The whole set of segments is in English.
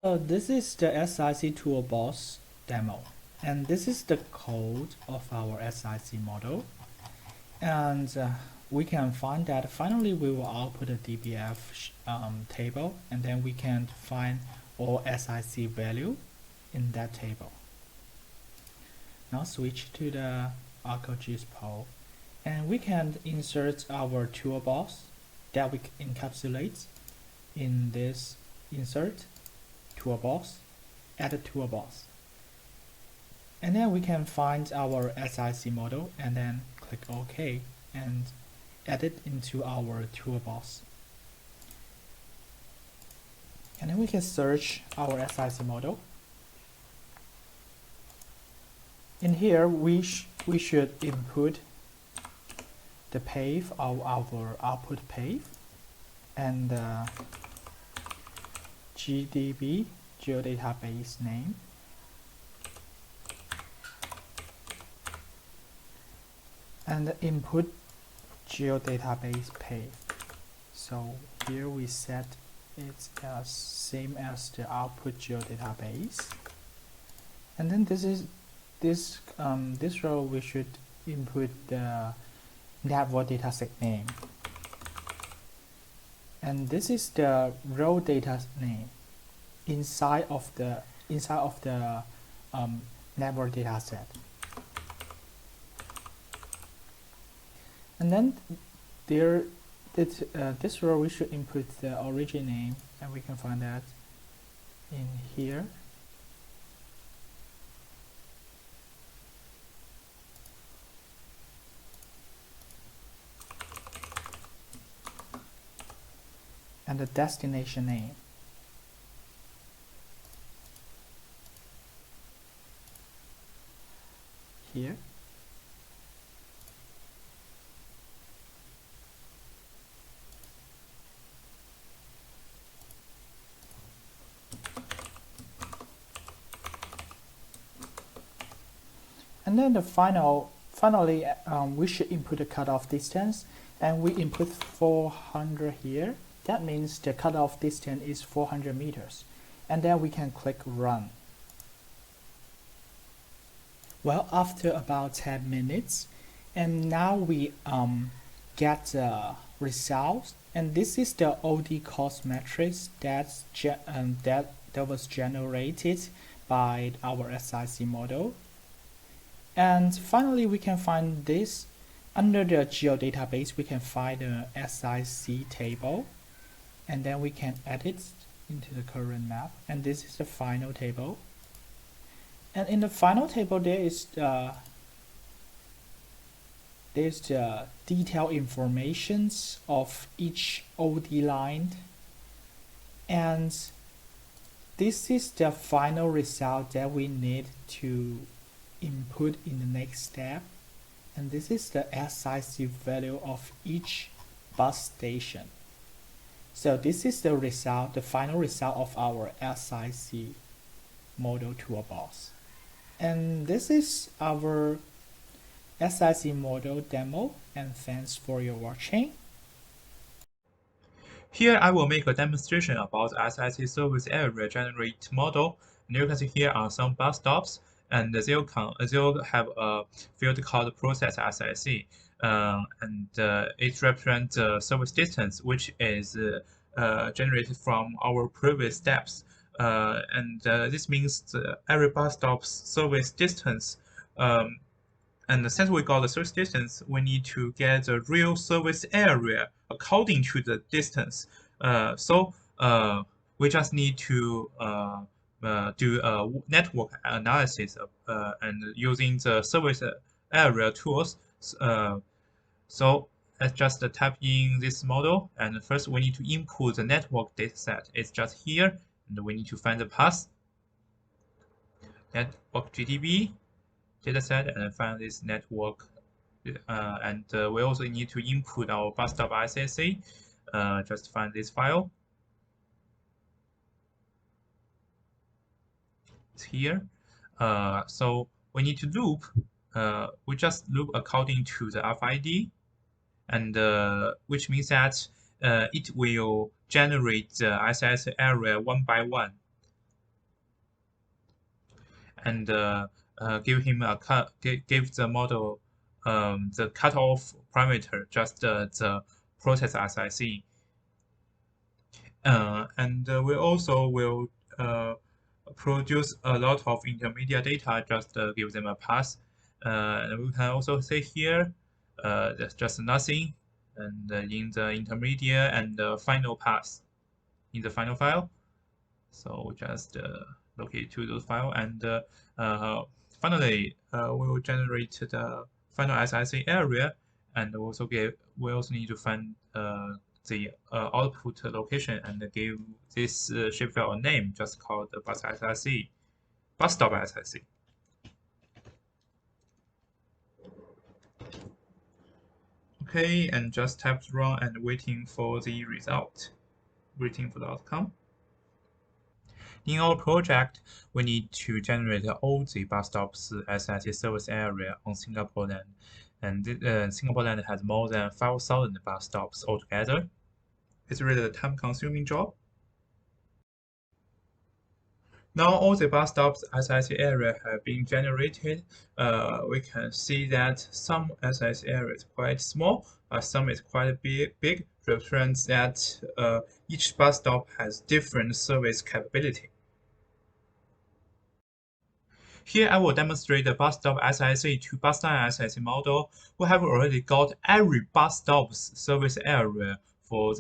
So this is the SIC toolbox demo, and this is the code of our SIC model. And we can find that finally we will output a DBF table, and then we can find all SIC value in that table. Now switch to the ArcGIS Pro, and we can insert our toolbox that we encapsulate in this insert toolbox, add a toolbox. And then we can find our SIC model and then click OK and add it into our toolbox. And then we can search our SIC model. In here, we should input the path of our output path and GDB geodatabase name. And input geodatabase path. So here we set it as same as the output geodatabase. And then this row we should input the network dataset name. And this is the row data name inside of the network dataset. And then this row we should input the origin name, and we can find that in here. And the destination name. Here. And then finally, we should input the cutoff distance, and we input 400 here. That means the cutoff distance is 400 meters. And then we can click Run. Well, after about 10 minutes, and now we get the results. And this is the OD cost matrix that was generated by our SIC model. And finally, we can find this under the geodatabase. We can find the SIC table, and then we can add it into the current map. And this is the final table. And in the final table, there's the detailed informations of each OD line, and this is the final result that we need to input in the next step. And this is the SIC value of each bus station. So this is the result, the final result of our SIC model toolbox. And this is our SIC model demo, and thanks for your watching. Here I will make a demonstration about SIC service area generate model. And you can see here are some bus stops, and they'll have a field called process SIC, and it represents service distance, which is generated from our previous steps. And this means every bus stop's service distance. And since we got the service distance, we need to get the real service area according to the distance. So we just need to do a network analysis and using the service area tools. So let's just type in this model, and first we need to input the network dataset. It's just here, and we need to find the path. Network GDB dataset and find this network, and we also need to input our bus stop ICC. Just find this file. It's here. So we need to loop. We just loop according to the RFID, and which means that it will generate the ICS area one by one. and give him a give the model the cutoff parameter, just the process SIC. And we also will produce a lot of intermediate data, just give them a pass. And we can also say here, there's just nothing, and in the intermediate and the final pass, in the final file. So we just locate to those file, and finally we will generate the final SIC area, and we also need to find the output location and give this shapefile a name, just called the bus SIC, bus stop SIC. Okay, and just tap run and waiting for the result, waiting for the outcome. In our project, we need to generate all the bus stops SIC service area on Singapore land, and Singapore land has more than 5,000 bus stops altogether. It's really a time-consuming job. Now all the bus stops SIC area have been generated. We can see that some SIC area is quite small, some is quite big, represents that each bus stop has different service capability. Here I will demonstrate the bus stop SIC to bus line SIC model. We have already got every bus stop's service area for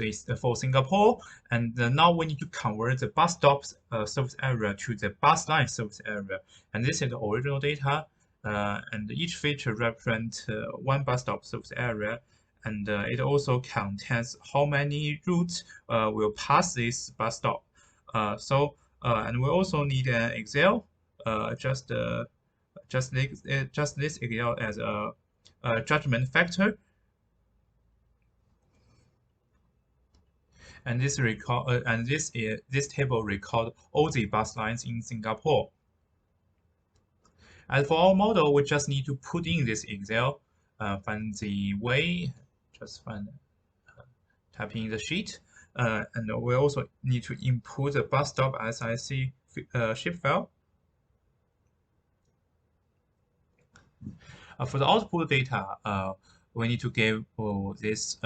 Singapore, and now we need to convert the bus stop's service area to the bus line service area. And this is the original data, and each feature represents one bus stop service area, and it also contains how many routes will pass this bus stop. And we also need an Excel. Just this Excel as a judgment factor, and this table record all the bus lines in Singapore. As for our model, we just need to put in this Excel, find the way, just type in the sheet, and we also need to input the bus stop SIC shapefile. For the output data, we need to give this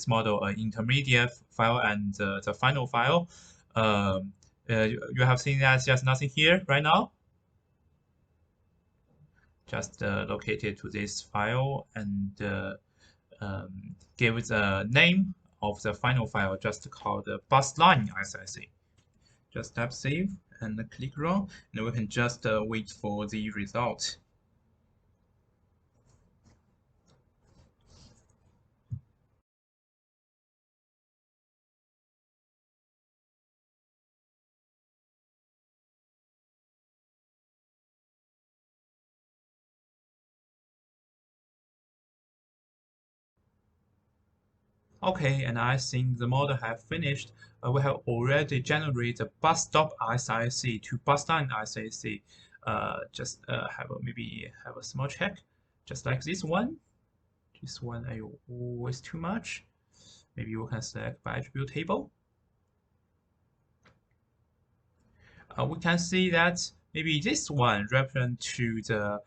model an intermediate file and the final file. You have seen that there's nothing here right now. Just locate it to this file and give the name of the final file, just called the bus line SIC. Just tap save and click run, and we can just wait for the result. Okay, and I think the model have finished. We have already generated bus stop SIC to bus line SIC. Just maybe have a small check, just like this one. This one is always too much. Maybe you can select by attribute table. We can see that maybe this one represent to the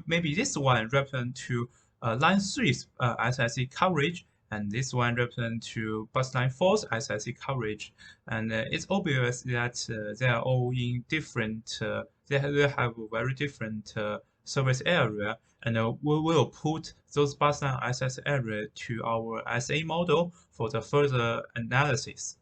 maybe this one represent to line 3's SIC coverage, and this one represent to bus line 4's SIC coverage. And it's obvious that they are all in different, they have very different service area, and we will put those bus line SIC area to our SA model for the further analysis.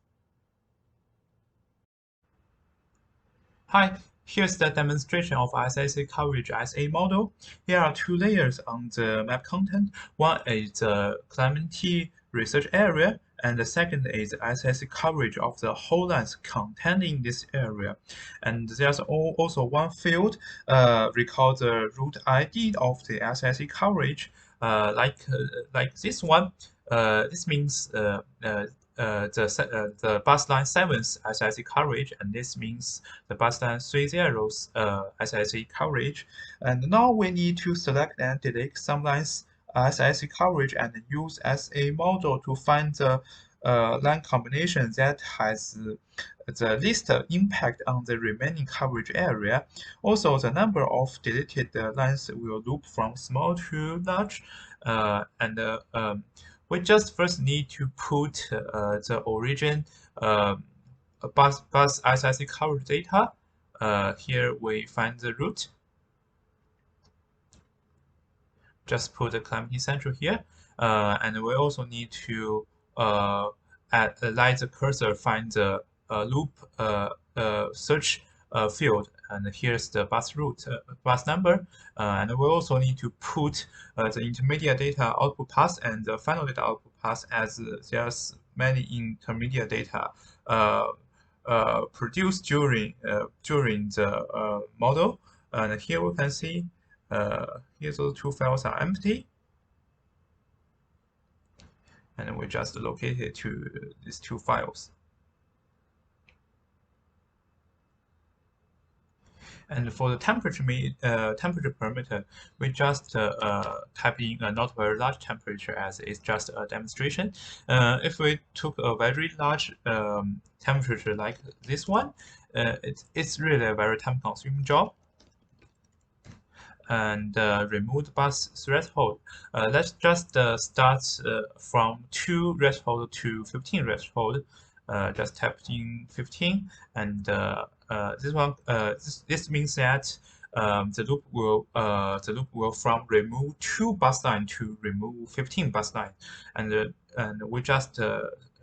Hi, here's the demonstration of SIC coverage SA model. Here are two layers on the map content. One is the Clementi research area, and the second is SIC coverage of the whole lines containing this area. And there's also one field recall the route ID of the SIC coverage, like this one. This means the bus line 7's SIC coverage, and this means the bus line 30's SIC coverage. And now we need to select and delete some lines SIC coverage and use SA model to find the line combination that has the least impact on the remaining coverage area. Also, the number of deleted lines will loop from small to large, we just first need to put the origin bus SIC coverage data. Here we find the root. Just put the calamity central here, and we also need to let the cursor find the loop search field, and here's the bus root bus number, and we also need to put the intermediate data output path and the final data output path, as there's many intermediate data produced during the model. And here we can see here those two files are empty, and we just locate it to these two files. And for the temperature parameter, we just type in a not very large temperature, as it's just a demonstration. If we took a very large temperature like this one, it's really a very time-consuming job. And remove the bus threshold. Let's just start from 2 threshold to 15 threshold. Just type in 15, and this means that the loop will from remove 2 bus line to remove 15 bus line, and we just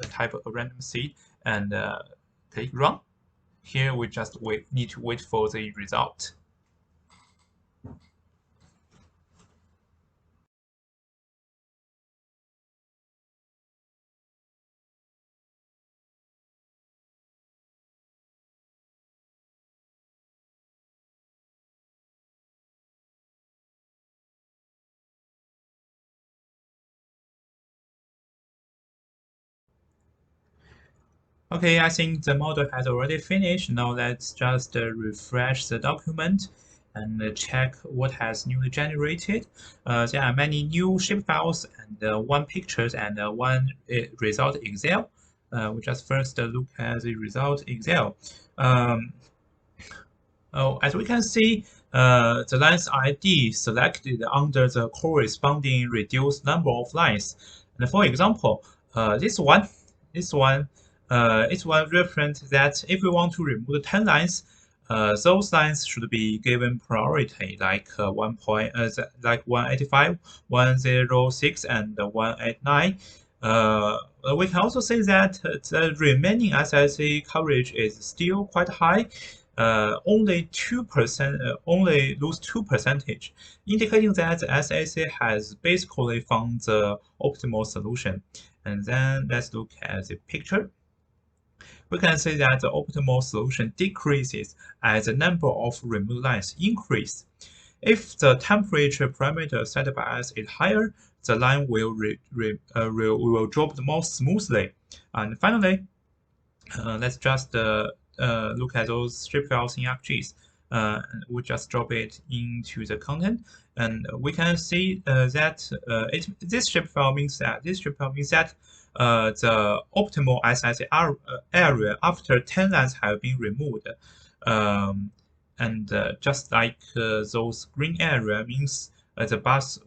type a random seed and click run. Here we just need to wait for the result. Okay, I think the model has already finished. Now let's just refresh the document and check what has newly generated. There are many new shapefiles and 1 pictures and 1 result Excel. We just first look at the result Excel. As we can see, the lines ID selected under the corresponding reduced number of lines. And for example, this one represents that if we want to remove 10 lines, those lines should be given priority, like 185, 106, and 189. We can also say that the remaining SIC coverage is still quite high. Only 2%, only lose 2%, indicating that the SIC has basically found the optimal solution. And then let's look at the picture. We can see that the optimal solution decreases as the number of removed lines increase. If the temperature parameter set by us is higher, the line will drop more smoothly. And finally, let's just look at those shapefiles in ArcGIS. We just drop it into the content, and we can see that this shapefile means that the optimal SIC area after 10 lines have been removed. Just like those green area means the bus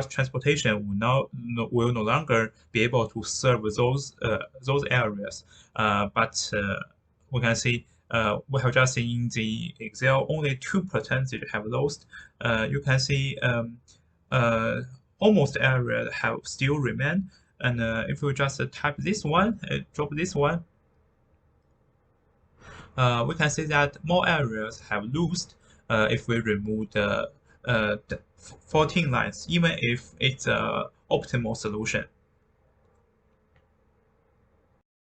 transportation will no longer be able to serve those areas. But we can see we have just seen in the Excel only 2% have lost. You can see almost area have still remain. And if we just type this one, drop this one, we can see that more areas have lost if we remove the 14 lines, even if it's an optimal solution.